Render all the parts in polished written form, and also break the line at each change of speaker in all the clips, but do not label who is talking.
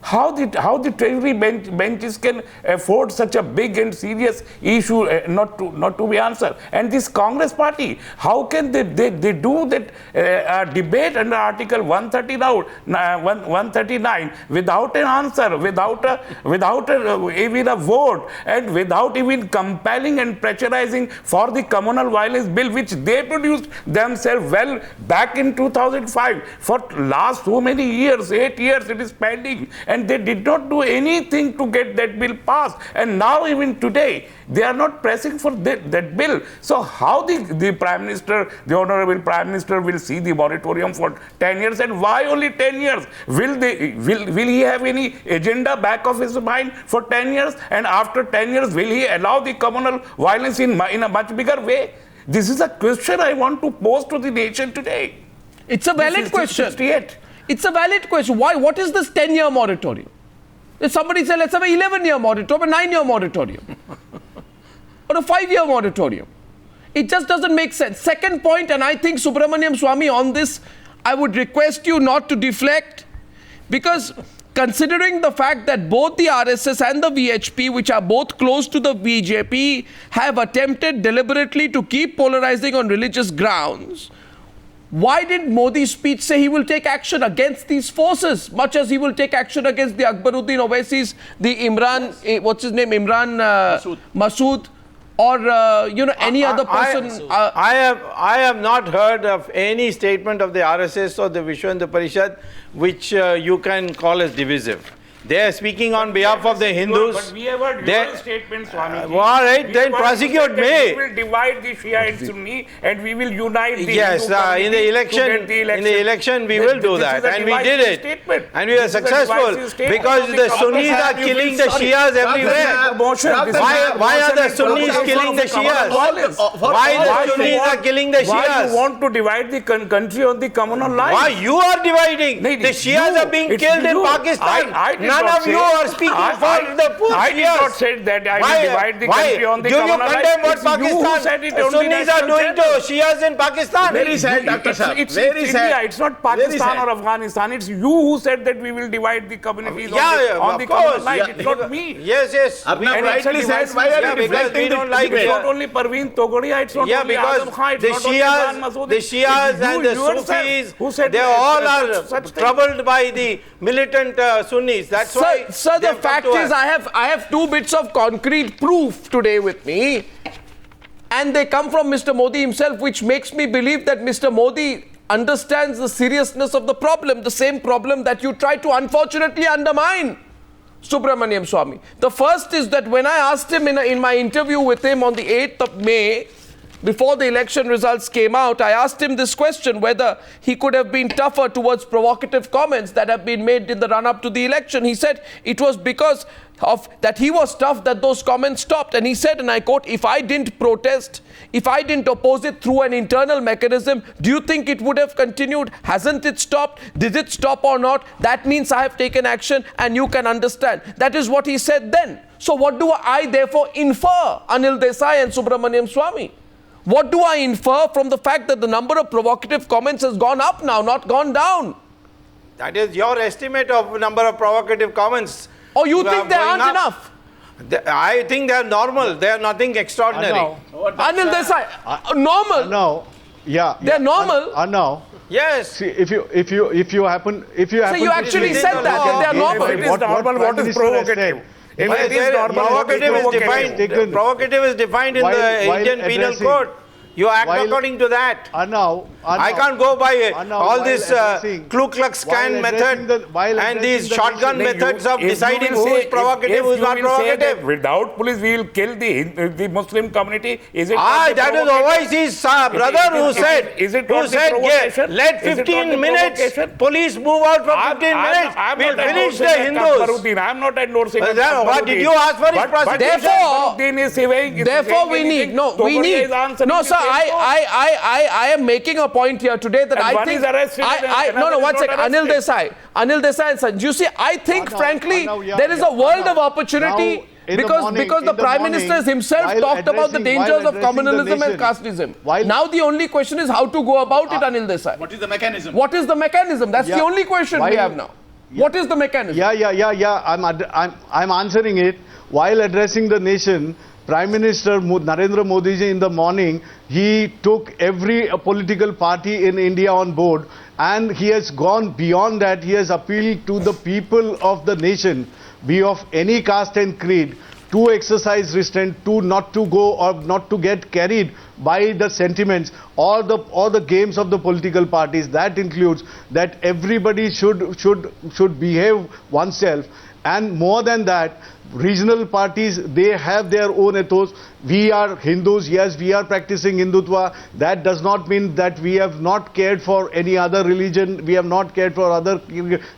How the treasury benches can afford such a big and serious issue not to be answered? And this Congress party, how can they do that debate under Article 139 without an answer, without even a vote, and without even compelling and pressurizing for the communal violence bill, which they produced themselves well back in 2005. For last so many years, 8 years, it is pending. And they did not do anything to get that bill passed. And now even today, they are not pressing for that bill. So how the Prime Minister, the Honorable Prime Minister, will see the moratorium for 10 years? And why only 10 years? Will he have any agenda back of his mind for 10 years? And after 10 years, will he allow the communal violence in a much bigger way? This is a question I want to pose to the nation today.
It's a valid question. It's a valid question. Why? What is this 10-year moratorium? If somebody said, let's have an 11-year moratorium, a 9-year moratorium, or a 5-year moratorium. It just doesn't make sense. Second point, and I think Subramaniam Swamy, on this, I would request you not to deflect, because considering the fact that both the RSS and the VHP, which are both close to the BJP, have attempted deliberately to keep polarizing on religious grounds, why did Modi's speech say he will take action against these forces, much as he will take action against the Akbaruddin Owaisi's, the Imran, what's his name, Imran Masood, or any other person?
I have not heard of any statement of the RSS or the Vishwa Hindu Parishad which you can call as divisive. They are speaking on behalf of the Hindus.
But we have heard your statement, Swamiji.
All right, then prosecute me.
We will divide the Shia and Sunni, and we will unite the
Yes, in the election, we will do that, and we did it, and we were successful because the Sunnis are killing the Shias everywhere. Why are the Sunnis killing the Shias? Why the Sunnis are killing the Shias?
Why you want to divide the country on the communal line?
Why you are dividing? The Shias are being killed in Pakistan. None of you are speaking for the poor Shias.
I did not say that I will divide the country on the communal line.
Do you condemn what Pakistan Sunnis are doing to Shias in Pakistan?
Very sad, Dr. Saab. It's India. It's not Pakistan or Afghanistan. It's you who said that we will divide the communities on the communal line. It's not me.
Yes.
And rightly said, why are you reflecting
we don't like
it? It's not only Parveen Togadia, it's not only Azam Khan, it's not only Dhan Masood.
The Shias and the Sufis, they all are troubled by the militant Sunnis. That's why.
Sir, the fact is, I have 2 bits of concrete proof today with me, and they come from Mr. Modi himself, which makes me believe that Mr. Modi understands the seriousness of the problem, the same problem that you try to unfortunately undermine, Subramaniam Swamy. The first is that when I asked him in my interview with him on the 8th of May, before the election results came out, I asked him this question, whether he could have been tougher towards provocative comments that have been made in the run-up to the election. He said it was because of that he was tough that those comments stopped. And he said, and I quote, if I didn't protest, if I didn't oppose it through an internal mechanism, do you think it would have continued? Hasn't it stopped? Did it stop or not? That means I have taken action, and you can understand. That is what he said then. So what do I therefore infer, Anil Desai and Subramaniam Swamy? What do I infer from the fact that the number of provocative comments has gone up now, not gone down?
That is your estimate of number of provocative comments.
Oh, you think they aren't enough?
I think they are normal. They are nothing extraordinary.
Anil Desai, normal?
No. Yeah.
They're normal?
No.
Yes.
See, if you happen.
So you actually said that they are normal.
If it is normal, what is provocative? If it is normal,
provocative is defined in the Indian Penal Code. You act according to that. I can't go by all this Ku Klux Klan method and these shotgun methods of deciding who is provocative, who is not provocative.
Without police, we will kill the Muslim community. Is it?
That is Owaisi's brother who said, yes, let 15 minutes, police move out for 15 minutes, we'll finish the Hindus.
I am not endorsing.
What did you ask for his prosecution?
Therefore, we need, no, sir, I am making a point here today that I think, one second, Anil Desai and Sanj, you see, I think frankly, there is a world of opportunity because the Prime Minister has himself talked about the dangers of communalism and casteism. Now the only question is how to go about it, Anil Desai.
What is the mechanism?
What is the mechanism? That's the only question we have now. What is the mechanism?
I'm answering it. While addressing the nation, Prime Minister Narendra Modi ji in the morning, he took every political party in India on board, and he has gone beyond that. He has appealed to the people of the nation, be of any caste and creed, to exercise restraint, to not to go or not to get carried by the sentiments or the games of the political parties. That includes that everybody should behave oneself, and more than that, regional parties, they have their own ethos. We are Hindus, yes, we are practicing Hindutva. That does not mean that we have not cared for any other religion, we have not cared for other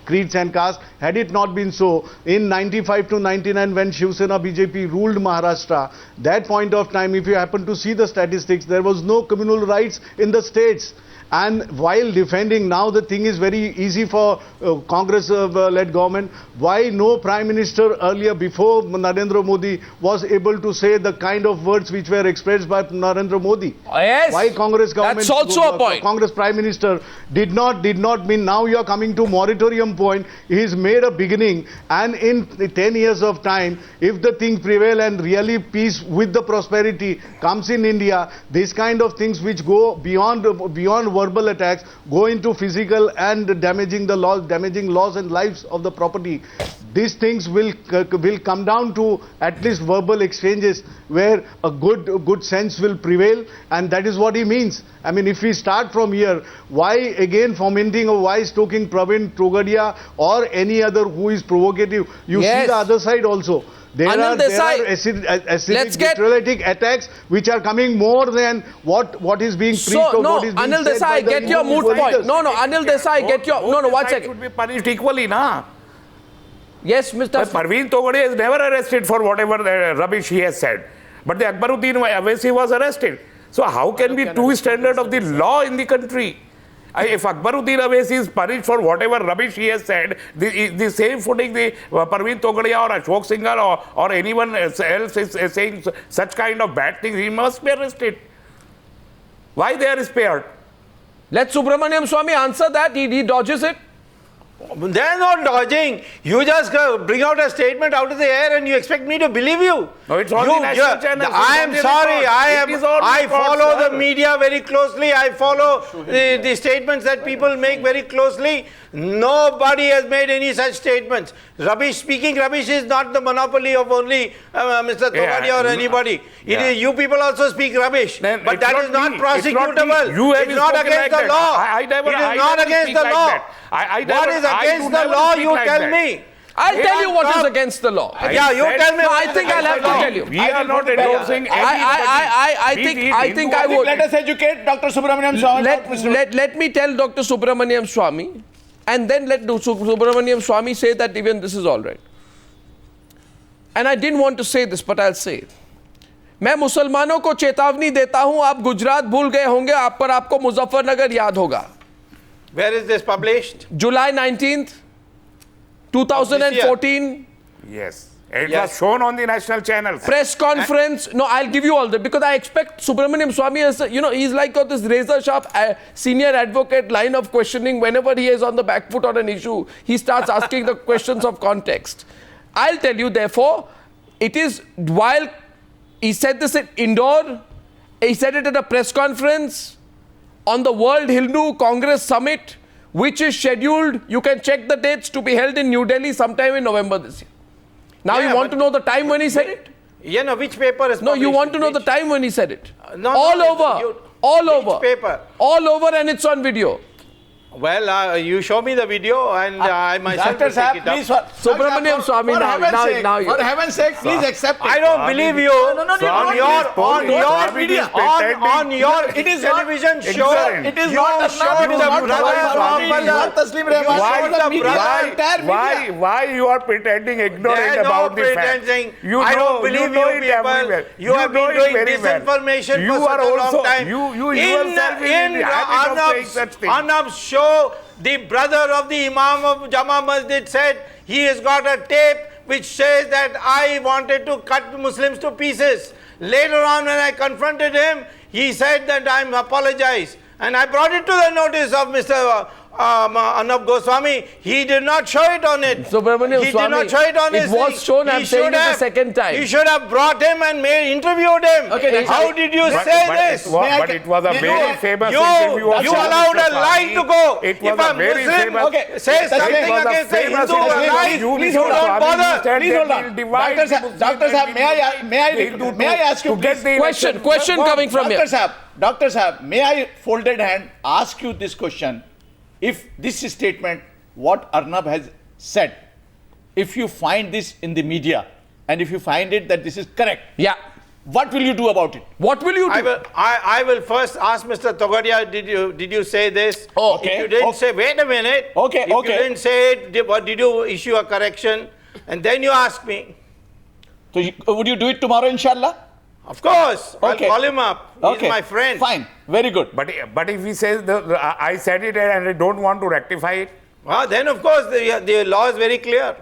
creeds and castes. Had it not been so, in 95 to 99 when Shiv Sena BJP ruled Maharashtra, that point of time, if you happen to see the statistics, there was no communal rights in the states. And while defending, now the thing is very easy for Congress-led government. Why no Prime Minister earlier, before Narendra Modi, was able to say the kind of words which were expressed by Narendra Modi?
Yes.
Why Congress government?
That's also a point.
Congress Prime Minister did not mean. Now you are coming to moratorium point. He's made a beginning, and in 10 years of time, if the thing prevail and really peace with the prosperity comes in India, these kind of things which go beyond verbal attacks, go into physical and damaging laws and lives of the property. These things will come down to at least verbal exchanges where a good sense will prevail, and that is what he means. I mean, if we start from here, why again fomenting or why stoking Pravin Togadia or any other who is provocative? You see the other side also. There are acidic, vitriolic attacks which are coming more than what is being preached or what is being
Anil
said
Desai,
by the
get your moot point. No, Anil Desai, get your... No, 1 second.
Should be punished equally, na?
Yes, Mr.
Parveen Togadia is never arrested for whatever rubbish he has said. But the Akbaruddin Awaisi was arrested. So how can be two standard of the law in the country? If Akbaruddin Awaisi is punished for whatever rubbish he has said, the same footing the Parveen Togadia or Ashok Singhal or anyone else is saying such kind of bad things, he must be arrested. Why they are spared?
Let Subramaniam Swamy answer that. He dodges it.
They are not dodging. You just bring out a statement out of the air and you expect me to believe you.
No, it's on the national channel.
I am sorry. I follow the media very closely. I follow the statements that people make very closely. Nobody has made any such statements. Speaking rubbish is not the monopoly of only Mr. Togadia or anybody. You people also speak rubbish. But that is not prosecutable. It's not against the law. It is not against the law. What is against the law, you tell me.
I'll tell you what is against the law.
Yeah, you tell me.
I think I'll have to tell you.
We are not endorsing anybody.
I think I would.
Let us educate Dr. Subramaniam Swamy.
Let me tell Dr. Subramaniam Swamy, and then let Subramaniam Swamy say that even this is all right. And I didn't want to say this, but I'll say it. मैं मुसलमानों को चेतावनी देता हूं, आप गुजरात भूल गए होंगे, आपको मुजफ्फरनगर याद होगा.
Where is this published?
July 19th, 2014.
Yes. It was shown on the national channels.
Press conference. No, I'll give you all that because I expect Subramaniam Swamy as, he's like got this razor sharp senior advocate line of questioning. Whenever he is on the back foot on an issue, he starts asking the questions of context. I'll tell you, therefore, it is while he said this at Indore, he said it at a press conference on the World Hindu Congress Summit, which is scheduled, you can check the dates, to be held in New Delhi sometime in November this year. Now you want to know the time when he said it?
Yeah, no, which paper is
No, you want to know the time when he said it?
All
over.
Paper?
All over, and it's on video.
Well, you show me the video and I myself will take it up.
Subramaniam Swamy, now
for heaven's sake, please accept it.
I don't believe you. On your
it is
television show,
it is not the brother.
Why you are pretending ignorant about the fact?
I don't believe you people. You have been doing disinformation for such a long time.
You yourself in the habit of saying such things.
Anab's show, the brother of the Imam of Jama Masjid said he has got a tape which says that I wanted to cut Muslims to pieces. Later on, when I confronted him, he said that I apologize. And I brought it to the notice of Mr. Arnab Goswami, he did not show it on it.
Subramaniam
He
Swami,
did not show it on his
it was
thing.
shown,
He
I'm saying
should
it the
have-
second time.
He should have brought him and interviewed him.
Okay,
How did you say this?
But it was a very famous
You
interview of
allowed
Mr.
a lie
Swami.
to go.
It was
If
a
a
very
Muslim
famous.
says something
It was a
against a
famous
Hindu, a
interview.
lie,
You,
please
Mr.
don't
Swami,
bother.
said
Please
that
hold on.
we'll divide the Muslims
Dr.
and
Saab, may I ask you
to get
please?
the election.
Question coming from here.
Dr. Saab, may I folded hand ask you this question? If this statement, what Arnab has said, if you find this in the media and if you find it that this is correct,
Yeah.
what will you do about it?
What will you do?
I will first ask Mr. Togadia, did you say this?
Oh, okay,
If you didn't
okay.
say, wait a minute.
Okay,
If
okay.
you didn't say it, did you issue a correction? And then you ask me.
So would you do it tomorrow, inshallah?
Of course.
Okay.
I'll call him up. He's my friend.
Fine. Very good.
But if he says I said it and I don't want to rectify it,
Well, then of course the law is very clear.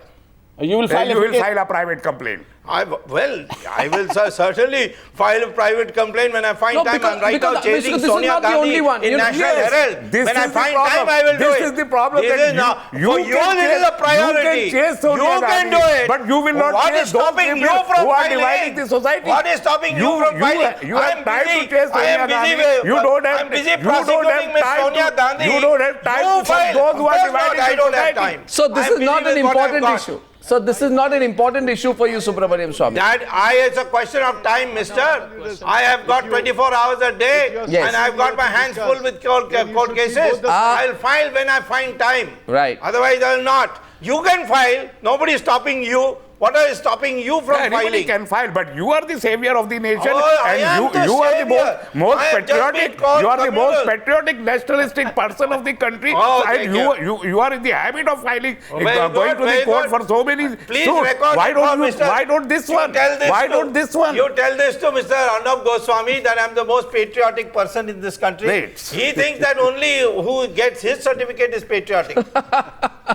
You will
then
file
you will
a
file a private complaint.
I will certainly file a private complaint when I find
No,
time.
because-
I'm right
because
now chasing
this is
Sonia
not the
Gandhi
only one.
in
You-
National
yes,
Herald.
this
When I
is the
find
problem.
time, I will do
This
it.
is the problem
This
that
is now,
you
for you,
can
this is a
chase-
priority.
you can chase Sonia
You can
Gandhi,
do it.
but you will not
What
chase
is
those
stopping
people
you from
who are
filing?
dividing the society.
What is stopping you from filing?
You have time to chase
I am
Sonia
busy
Gandhi.
I'm busy prosecuting Miss Sonia Gandhi.
You don't have time
You
to chase
file.
those who
Of
are
course not,
dividing
I
the
don't have
society.
time.
So this
I'm
is
busy
not an
with what I've
important
got.
issue. So this is not an important issue for you, Subramaniam Swami.
That it's a question of time, mister. I have got 24 hours a day
Yes.
and I've got my hands full with court cases. I'll file when I find time.
Right.
Otherwise, I will not. You can file. Nobody is stopping you. What is stopping you from
Anybody
filing?
can file, but you are the savior of the nation,
Oh, I am
and
the
you are the
savior.
most
I have just
patriotic.
been called
You are the most
communal.
patriotic, nationalistic person of the country,
Oh,
and
thank
you are in the habit of filing,
Very
going
good,
to the
very
court
good.
for so many
Please
suits.
record
Why
it for
don't you?
Mr.
Why don't this
You
one?
tell this
Why
to-
don't this one?
You tell this to Mr. Arnab Goswami that I'm the most patriotic person in this country.
Wait.
He thinks that only who gets his certificate is patriotic.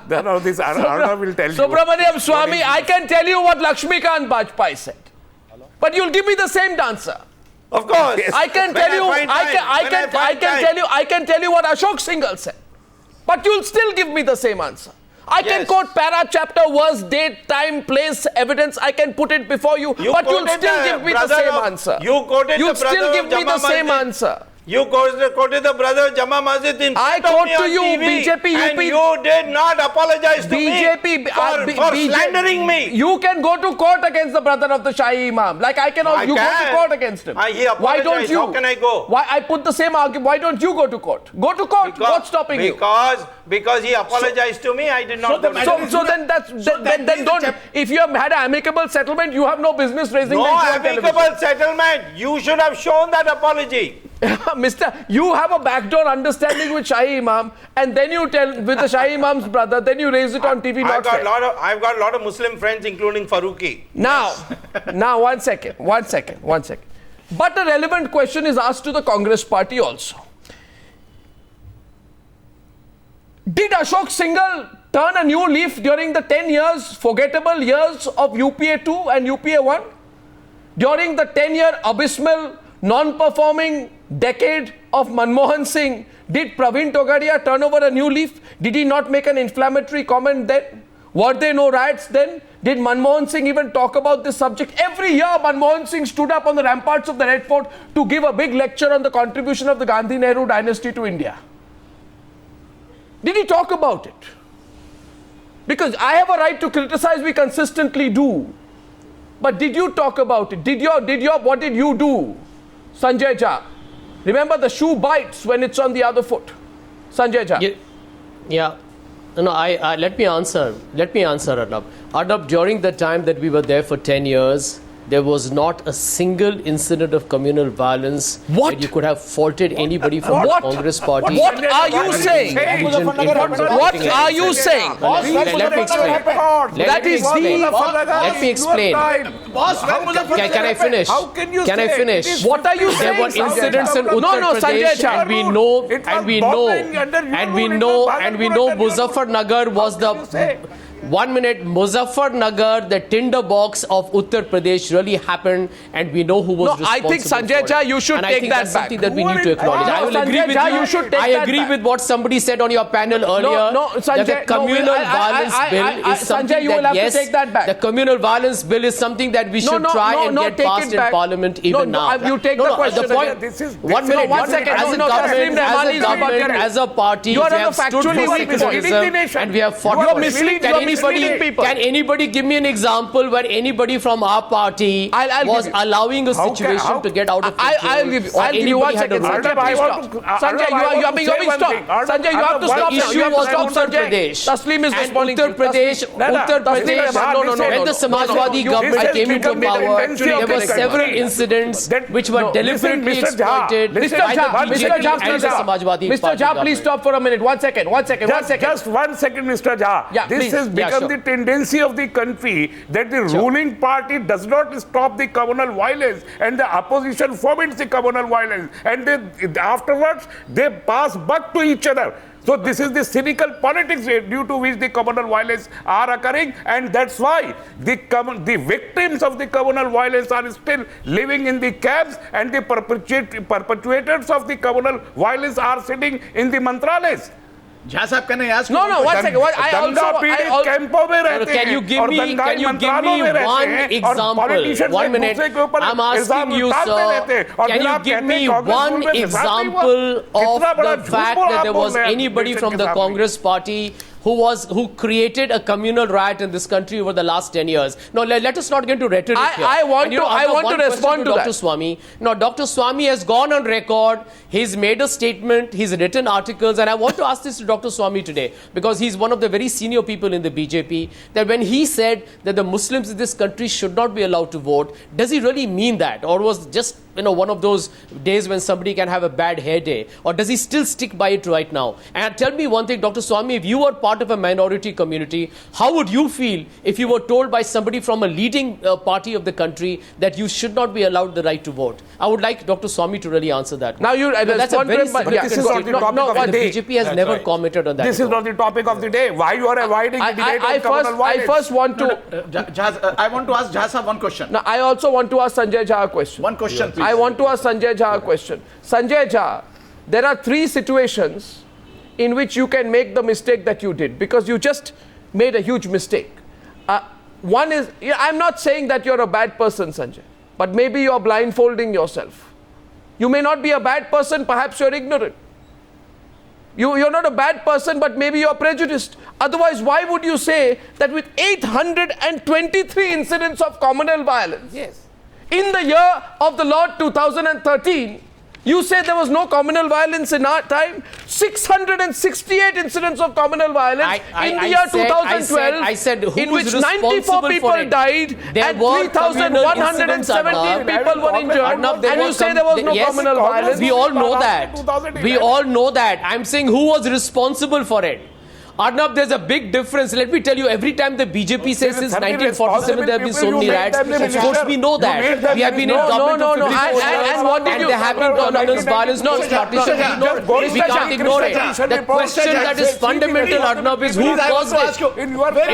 No, this Arnav will tell you.
Subramaniam Swami, I can tell you what Lakshmikant Bajpai said. But you'll give me the same answer.
Of course.
Yes.
I can tell you, I can tell you what Ashok Singhal said. But you'll still give me the same answer. I can
Yes.
quote para, chapter, verse, date, time, place, evidence. I can put it before you, but you'll
quoted
still
the
give me the
brother
same
of-
answer.
You quoted
You'll
the brother
still give
of
me the
Jama
same
Masjid.
answer.
You quoted the brother Jama Masjid in
I
front of
quote
me
to
on
you,
TV,
BJP,
and
UP
you did not apologize to
BJP,
me for slandering me.
You can go to court against the brother of the Shahi Imam. Like I can,
I
you go to
can.
court against him.
He
Why don't
apologized.
you?
How can I go?
Why I put the same argument? Why don't you go to court? Go to court. What's stopping you?
Because he apologized to me, I did not.
So then then don't. If you have had an amicable settlement, you have no business raising
No
that on television.
amicable settlement. You should have shown that apology.
Mister, you have a backdoor understanding with Shahi Imam, and then you tell with the Shahi Imam's brother, then you raise it on TV.
I've got a lot of Muslim friends, including Faruqi.
Now, one second. But a relevant question is asked to the Congress party also. Did Ashok Singhal turn a new leaf during the 10 years, forgettable years of UPA 2 and UPA 1? During the 10-year abysmal, non-performing decade of Manmohan Singh, did Praveen Togadia turn over a new leaf? Did he not make an inflammatory comment then? Were there no riots then? Did Manmohan Singh even talk about this subject? Every year, Manmohan Singh stood up on the ramparts of the Red Fort to give a big lecture on the contribution of the Gandhi-Nehru dynasty to India. Did he talk about it? Because I have a right to criticize, we consistently do. But did you talk about it? What did you do? Sanjay Jha. Remember, the shoe bites when it's on the other foot. Sanjay Jha.
Yeah. No, let me answer, Arnab. Arnab, during the time that we were there for 10 years, there was not a single incident of communal violence
What?
where you could have faulted anybody from
What?
the Congress party.
What are you saying? What are you saying?
Let me explain. Let me explain. Can I finish?
How can you
Can I
say
finish?
it is
What are you
There
saying?
were incidents in
No,
Uttar
Sanjay
Pradesh,
Jha.
and we know,
It was
and we
bombing
know,
under
and we
Yojana,
know,
it was
and we
Bhagalpur
know
under Yojana.
Muzaffarnagar was
How can you say?
1 minute. Muzaffarnagar, the tinderbox of Uttar Pradesh really happened, and we know who was responsible.
I think Sanjay Jha, you should take that back.
Something that we need to acknowledge. I will agree with you.
You should take
I agree with what somebody said on your panel earlier.
Sanjay,
that the communal violence bill is something
Sanjay, you will have to take that back.
The communal violence bill is something that we should try and get passed in Parliament even now.
You take the question.
The point.
This is
1 minute.
1 second.
As a party,
you are
we have stood for secularism and we have fought for it.
misleading people.
Can anybody give me an example where anybody from our party was allowing a situation to get out of control?
I'll give you 1 second. Sanjay, please stop. Sanjay, you are being stop. Sanjay, you have to stop.
The issue was Uttar Pradesh.
Taslim is responding.
Uttar Pradesh, when the Samajwadi government came into power, there were several incidents which were deliberately exploited by the BJP and the Samajwadi
Mr.
Party
Jha, please stop for a minute. 1 second.
Just 1 second, Mr. Jha.
Yeah,
this
please.
has become the tendency of the country that the ruling party does not stop the communal violence and the opposition foments the communal violence, and afterwards they pass buck to each other. So this is the cynical politics due to which the communal violence are occurring, and that's why the victims of the communal violence are still living in the camps, and the perpetrators of the communal violence are sitting in the mantralayas.
Jha sahab, can I ask?
No, 1 second.
Can you give me one example? 1 minute. I'm asking you, sir. Can you give me one example of the fact that there was anybody from the Congress party who created a communal riot in this country over the last 10 years? No, let us not get into rhetoric here.
I want to respond to
Dr. Swamy. Now, Dr. Swamy has gone on record. He's made a statement. He's written articles. And I want to ask this to Dr. Swamy today, because he's one of the very senior people in the BJP, that when he said that the Muslims in this country should not be allowed to vote, does he really mean that? Or was just one of those days when somebody can have a bad hair day? Or does he still stick by it right now? And tell me one thing, Dr. Swamy, if you were part of a minority community, how would you feel if you were told by somebody from a leading party of the country that you should not be allowed the right to vote? I would like Dr. Swamy to really answer that.
Now
that's a very
this is not the topic of the day. The BJP has never commented on that.
This is not the topic of the day. Why you are avoiding the debate on communal violence?
I first want to...
I want to ask Jha sahab one question.
Now, I also want to ask Sanjay Jha a question.
One question, please.
I want to ask Sanjay Jha a question. Sanjay Jha, there are 3 situations in which you can make the mistake that you did, because you just made a huge mistake. One is, I'm not saying that you're a bad person, Sanjay, but maybe you're blindfolding yourself. You may not be a bad person, perhaps you're ignorant. You're not a bad person, but maybe you're prejudiced. Otherwise, why would you say that with 823 incidents of communal violence, in the year of the Lord 2013, you say there was no communal violence in our time? 668 incidents of communal violence in the year 2012, in which 94 people died and 3,117 people were injured, and you say there was no communal violence?
We all know that. We all know that. I'm saying who was responsible for it. Arnab, there's a big difference. Let me tell you, every time the BJP says since 1947 there have been so many riots, of course we know that. We have been in government for 54 years, and there have been communal violence, partition. We can't ignore it. The question that is fundamental, Arnab, is who caused it.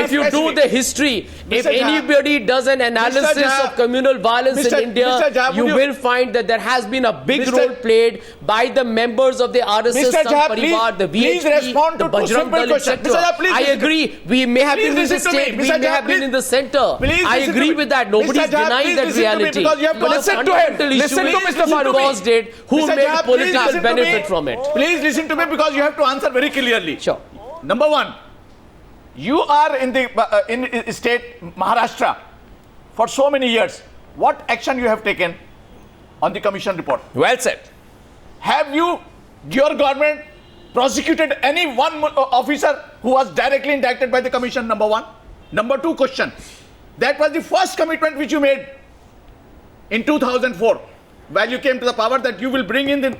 If you do the history, if anybody does an analysis of communal violence in India, you will find that there has been a big role played by the members of the RSS, Sant Parivar, the VHP, the Bajrang Dal, etc. I agree. We may have been in the state, we may have been in the center. I agree with that. Nobody is denying that reality. But
listen to him. Listen to Mr. Farooqi.
Who caused it? Who made political benefit from it?
Please listen to me, because you have to answer very clearly.
Sure.
Number one, you are in the state Maharashtra for so many years. What action you have taken on the commission report?
Well said.
Have you, your government, prosecuted any one officer who was directly indicted by the commission? Number one. Number two question. That was the first commitment which you made in 2004, while you came to the power, that you will bring in the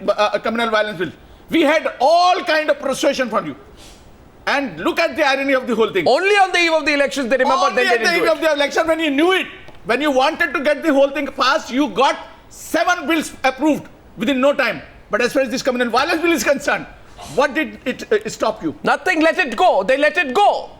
communal violence bill. We had all kind of persuasion from you. And look at the irony of the whole thing.
Only on the eve of the elections, they remember.
Only on the eve of the election, when you knew it, when you wanted to get the whole thing passed, you got 7 bills approved within no time. But as far as this communal violence bill is concerned, what did it stop you?
Nothing. Let it go. They let it go.